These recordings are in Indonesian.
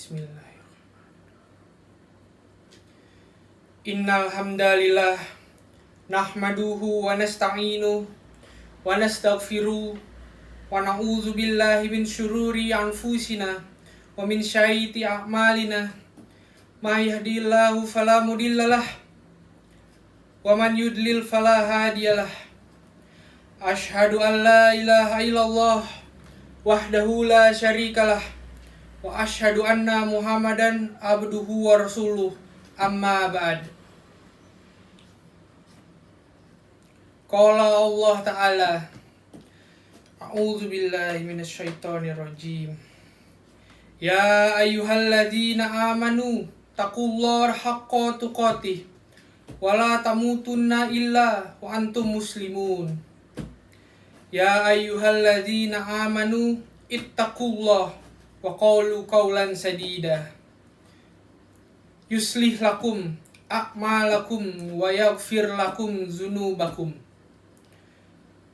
Bismillahirrahmanirrahim. Innal hamdalillah nahmaduhu wa nasta'inuhu wa nastaghfiruh wa na'udzu billahi min syururi anfusina wa min syai'ati a'malina. May yahdihillahu fala mudhillalah wa man yudlil fala hadiyalah. Asyhadu an la ilaha illallah wahdahu la syarikalah wa asyhadu anna Muhammadan abduhu wa rasuluh. Amma ba'd. Qala Allah Ta'ala, A'udzu billahi minasyaitonir rajim. Ya ayyuhalladzina amanu taqullaha haqqa tuqatih wa la tamutunna illa wa antum muslimun. Ya ayyuhalladzina amanu ittaqullaha wa qulu qawlan sadida. Yuslih lakum a'malakum wa yaghfir lakum dzunubakum.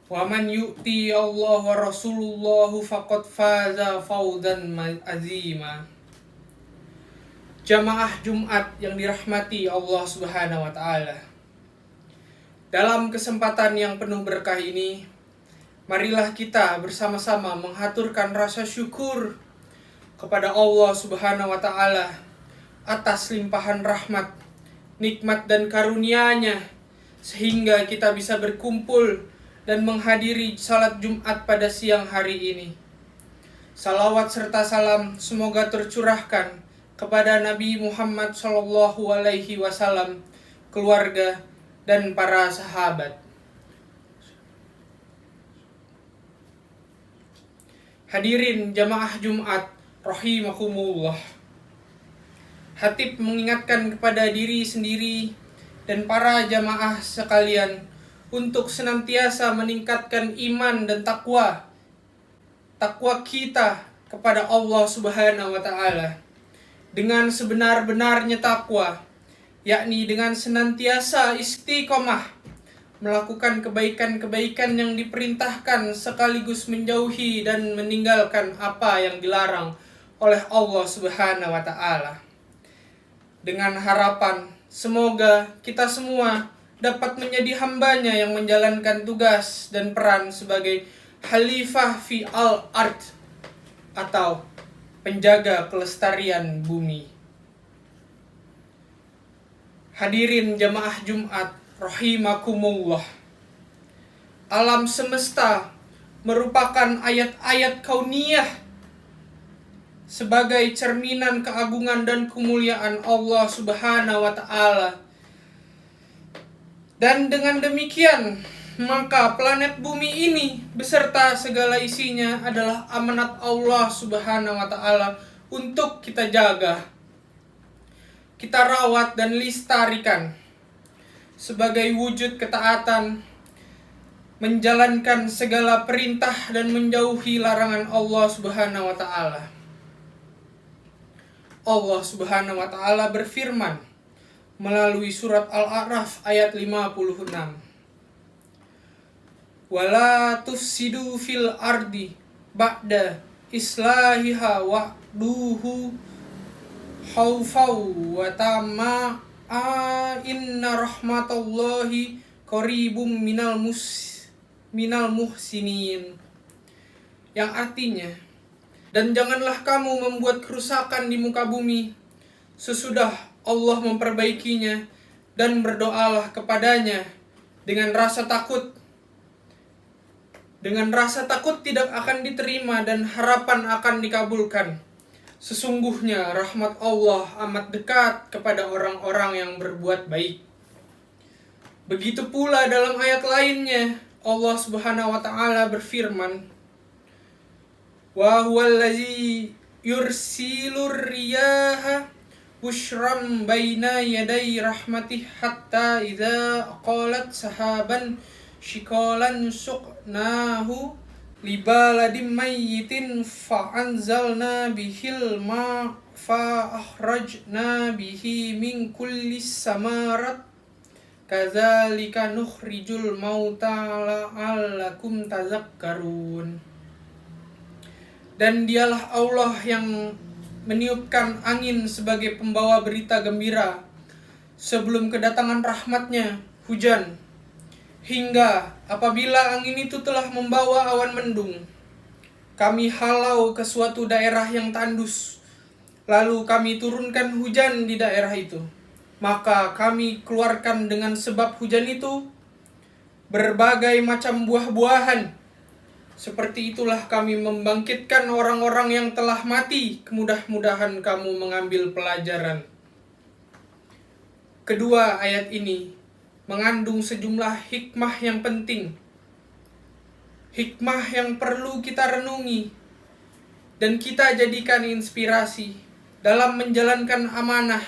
Wa man yu'ti Allah wa rasulullahu faqad faza fawzan azima. Jamaah Jumat yang dirahmati Allah Subhanahu wa taala. Dalam kesempatan yang penuh berkah ini, marilah kita bersama-sama menghaturkan rasa syukur kepada Allah Subhanahu wa taala atas limpahan rahmat, nikmat dan karunia-Nya sehingga kita bisa berkumpul dan menghadiri salat Jumat pada siang hari ini. Salawat serta salam semoga tercurahkan kepada Nabi Muhammad SAW, keluarga dan para sahabat. Hadirin jamaah Jumat rahimakumullah. Khatib mengingatkan kepada diri sendiri dan para jamaah sekalian untuk senantiasa meningkatkan iman dan takwa kita kepada Allah Subhanahu wa taala dengan sebenar-benarnya takwa, yakni dengan senantiasa istiqomah melakukan kebaikan-kebaikan yang diperintahkan sekaligus menjauhi dan meninggalkan apa yang dilarang oleh Allah Subhanahu wa taala. Dengan harapan semoga kita semua dapat menjadi hambanya yang menjalankan tugas dan peran sebagai khalifah fi al-ard atau penjaga kelestarian bumi. Hadirin jamaah Jumat rahimakumullah. Alam semesta merupakan ayat-ayat kauniyah sebagai cerminan keagungan dan kemuliaan Allah Subhanahu wa taala. Dan dengan demikian, maka planet bumi ini beserta segala isinya adalah amanat Allah Subhanahu wa taala untuk kita jaga, kita rawat dan lestarikan sebagai wujud ketaatan, menjalankan segala perintah dan menjauhi larangan Allah Subhanahu wa taala. Allah Subhanahu wa taala berfirman melalui surat Al-A'raf ayat 56. Wala tufsidu fil ardi ba'da islahiha wa'duhu khawfaw wa tama'a inna rahmatallahi qaribum minal muhsinin. Yang artinya, dan janganlah kamu membuat kerusakan di muka bumi sesudah Allah memperbaikinya, dan berdoalah kepadanya dengan rasa takut. Dengan rasa takut tidak akan diterima dan harapan akan dikabulkan. Sesungguhnya rahmat Allah amat dekat kepada orang-orang yang berbuat baik. Begitu pula dalam ayat lainnya, Allah Subhanahu wa taala berfirman, Wa huwallazi yursilur riyaha bushram baina yaday rahmatih hatta idza qalat sahaban shikalan suqnahu libaladim mayyitin fa'anzalna bihil ma fa'akhrajna bihi min kullis samarat kadzalika nukhrijul mauta la'allakum tazakkarun. Dan dialah Allah yang meniupkan angin sebagai pembawa berita gembira sebelum kedatangan rahmatnya, hujan. Hingga apabila angin itu telah membawa awan mendung, kami halau ke suatu daerah yang tandus, lalu kami turunkan hujan di daerah itu. Maka kami keluarkan dengan sebab hujan itu berbagai macam buah-buahan. Seperti itulah kami membangkitkan orang-orang yang telah mati. Mudah-mudahan kamu mengambil pelajaran. Kedua ayat ini mengandung sejumlah hikmah yang penting. Hikmah yang perlu kita renungi dan kita jadikan inspirasi dalam menjalankan amanah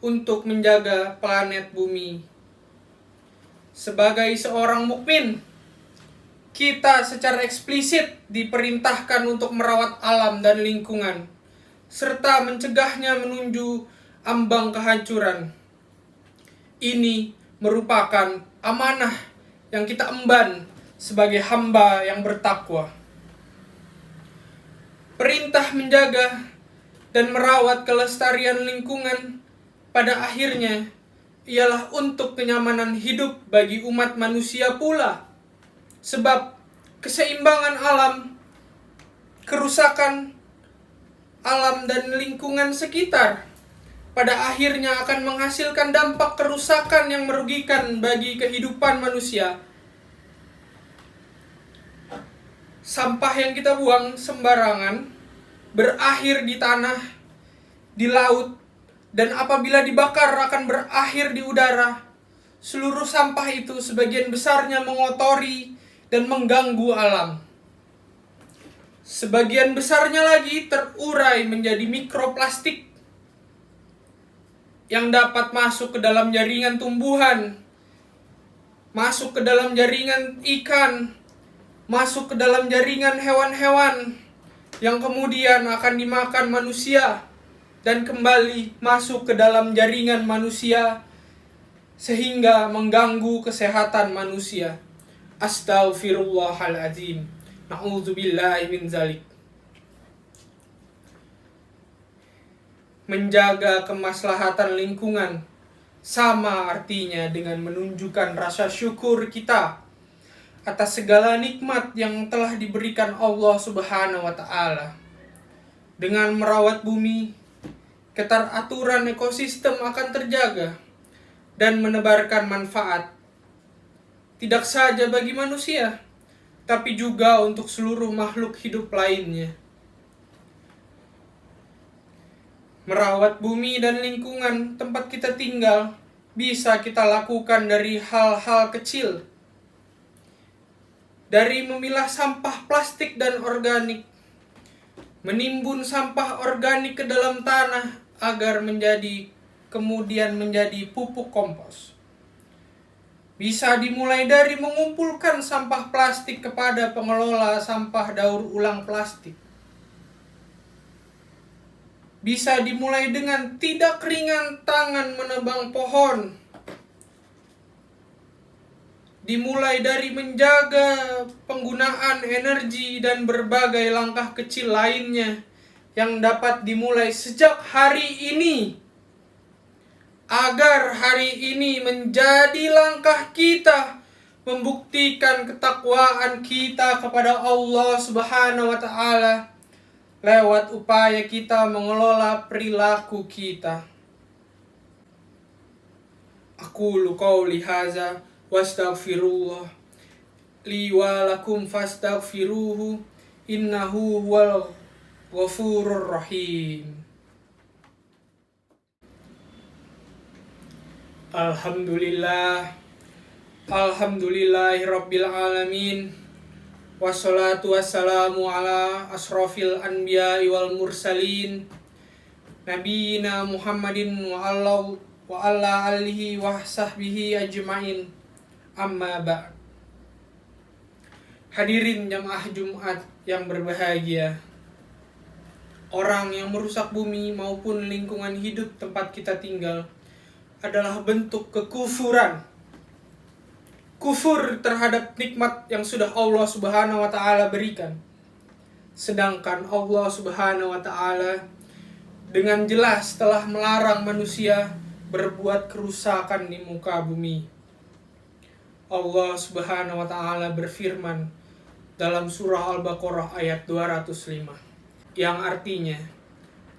untuk menjaga planet bumi. Sebagai seorang mukmin, kita secara eksplisit diperintahkan untuk merawat alam dan lingkungan, serta mencegahnya menuju ambang kehancuran. Ini merupakan amanah yang kita emban sebagai hamba yang bertakwa. Perintah menjaga dan merawat kelestarian lingkungan pada akhirnya ialah untuk kenyamanan hidup bagi umat manusia pula. Sebab keseimbangan alam, kerusakan alam dan lingkungan sekitar pada akhirnya akan menghasilkan dampak kerusakan yang merugikan bagi kehidupan manusia. Sampah yang kita buang sembarangan berakhir di tanah, di laut, dan apabila dibakar akan berakhir di udara. Seluruh sampah itu sebagian besarnya mengotori dan mengganggu alam. Sebagian besarnya lagi terurai menjadi mikroplastik yang dapat masuk ke dalam jaringan tumbuhan, masuk ke dalam jaringan ikan, masuk ke dalam jaringan hewan-hewan, yang kemudian akan dimakan manusia dan kembali masuk ke dalam jaringan manusia sehingga mengganggu kesehatan manusia. Astaghfirullahaladzim. Na'udzubillahi min zalik. Menjaga kemaslahatan lingkungan sama artinya dengan menunjukkan rasa syukur kita atas segala nikmat yang telah diberikan Allah Subhanahu wa Ta'ala. Dengan merawat bumi, keteraturan ekosistem akan terjaga dan menebarkan manfaat tidak saja bagi manusia, tapi juga untuk seluruh makhluk hidup lainnya. Merawat bumi dan lingkungan tempat kita tinggal bisa kita lakukan dari hal-hal kecil. Dari memilah sampah plastik dan organik, menimbun sampah organik ke dalam tanah agar kemudian menjadi pupuk kompos. Bisa dimulai dari mengumpulkan sampah plastik kepada pengelola sampah daur ulang plastik. Bisa dimulai dengan tidak ringan tangan menebang pohon. Dimulai dari menjaga penggunaan energi dan berbagai langkah kecil lainnya yang dapat dimulai sejak hari ini, agar hari ini menjadi langkah kita membuktikan ketakwaan kita kepada Allah Subhanahu wa Ta'ala lewat upaya kita mengelola perilaku kita. Aqulu qauli hadza wastaghfirullah li wa lakum fastaghfiruhu innahu huwal ghafurur rahim. Alhamdulillahi rabbil alamin. Wassalatu wassalamu ala asrofil anbiya'i wal mursalin nabiyina Muhammadin wa ala alihi wa sahbihi ajma'in. Amma ba'd. Hadirin jamaah Jumat yang berbahagia, orang yang merusak bumi maupun lingkungan hidup tempat kita tinggal adalah bentuk kekufuran. Kufur terhadap nikmat yang sudah Allah Subhanahu wa Ta'ala berikan. Sedangkan Allah Subhanahu wa Ta'ala dengan jelas telah melarang manusia berbuat kerusakan di muka bumi. Allah Subhanahu wa taala berfirman dalam surah Al-Baqarah ayat 205 yang artinya,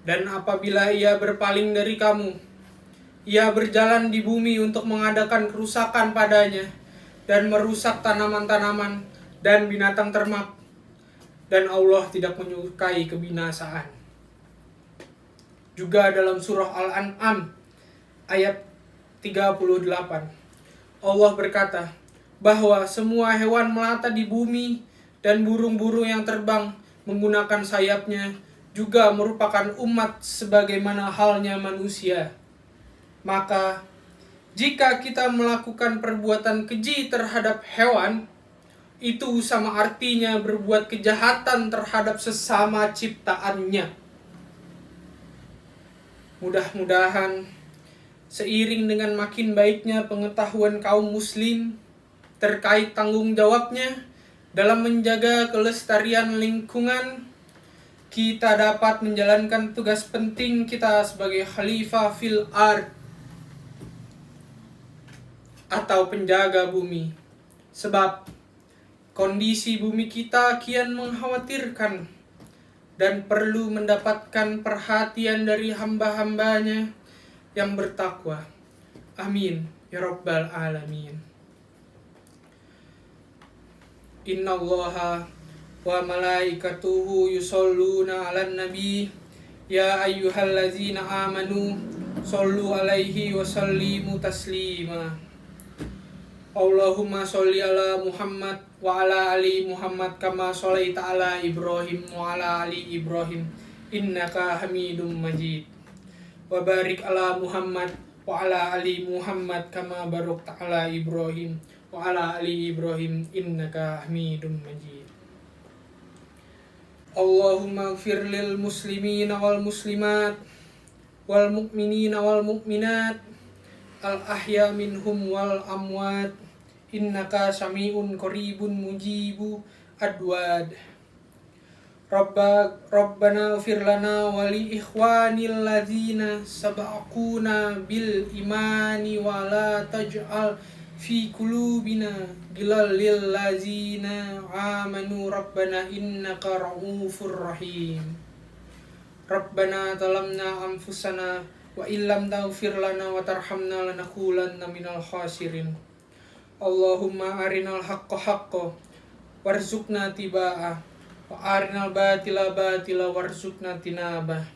dan apabila ia berpaling dari kamu, ia berjalan di bumi untuk mengadakan kerusakan padanya dan merusak tanaman-tanaman dan binatang ternak, dan Allah tidak menyukai kebinasaan. Juga dalam surah Al-An'am ayat 38, Allah berkata bahwa semua hewan melata di bumi dan burung-burung yang terbang menggunakan sayapnya juga merupakan umat sebagaimana halnya manusia. Maka jika kita melakukan perbuatan keji terhadap hewan, itu sama artinya berbuat kejahatan terhadap sesama ciptaannya. Mudah-mudahan seiring dengan makin baiknya pengetahuan kaum muslim terkait tanggung jawabnya dalam menjaga kelestarian lingkungan, kita dapat menjalankan tugas penting kita sebagai khalifah fil ard atau penjaga bumi. Sebab kondisi bumi kita kian mengkhawatirkan dan perlu mendapatkan perhatian dari hamba-hambanya yang bertakwa. Amin ya rabbal alamin. Innallaha wa malaikatuhu yusholluna 'alan nabi ya ayyuhallazina amanu shollu 'alaihi wa sallimu taslima. Allahumma sholli ala Muhammad wa ala ali Muhammad kama sholaita ala Ibrahim wa ala ali Ibrahim innaka Hamidum Majid. Wa barik ala Muhammad wa ala ali Muhammad kama barakta ala Ibrahim wa ala ali Ibrahim innaka Hamidum Majid. Allahumma ighfir lil muslimina wal muslimat wal mu'minina wal mu'minat al ahya minhum wal amwat innaka sami'un qaribun mujibu adwad. Rabbana ighfir lana wa li ikhwanil ladzina sabaquna bil imani wa la taj'al fi qulubina ghillal lil ladzina amanu rabbana innaka ra'ufur rahim. Rabbana zalamna anfusana wa illam taghfir lana wa tarhamna lanakulanna minal khasirin. Allahumma arinal haqqa haqqa warzuqna tiba'ah wa arinal batila batila warzuqna tinabah.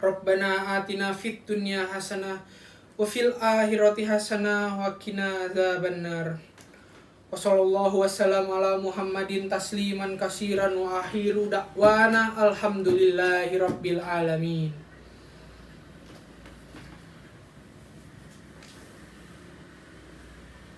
Rabbana atina fid dunya hasanah wa fil akhirati hasanah wa qina adzabannar. Wa sallallahu wasallam ala Muhammadin tasliman katsiran wa akhiru da'wana alhamdulillahi rabbil alamin.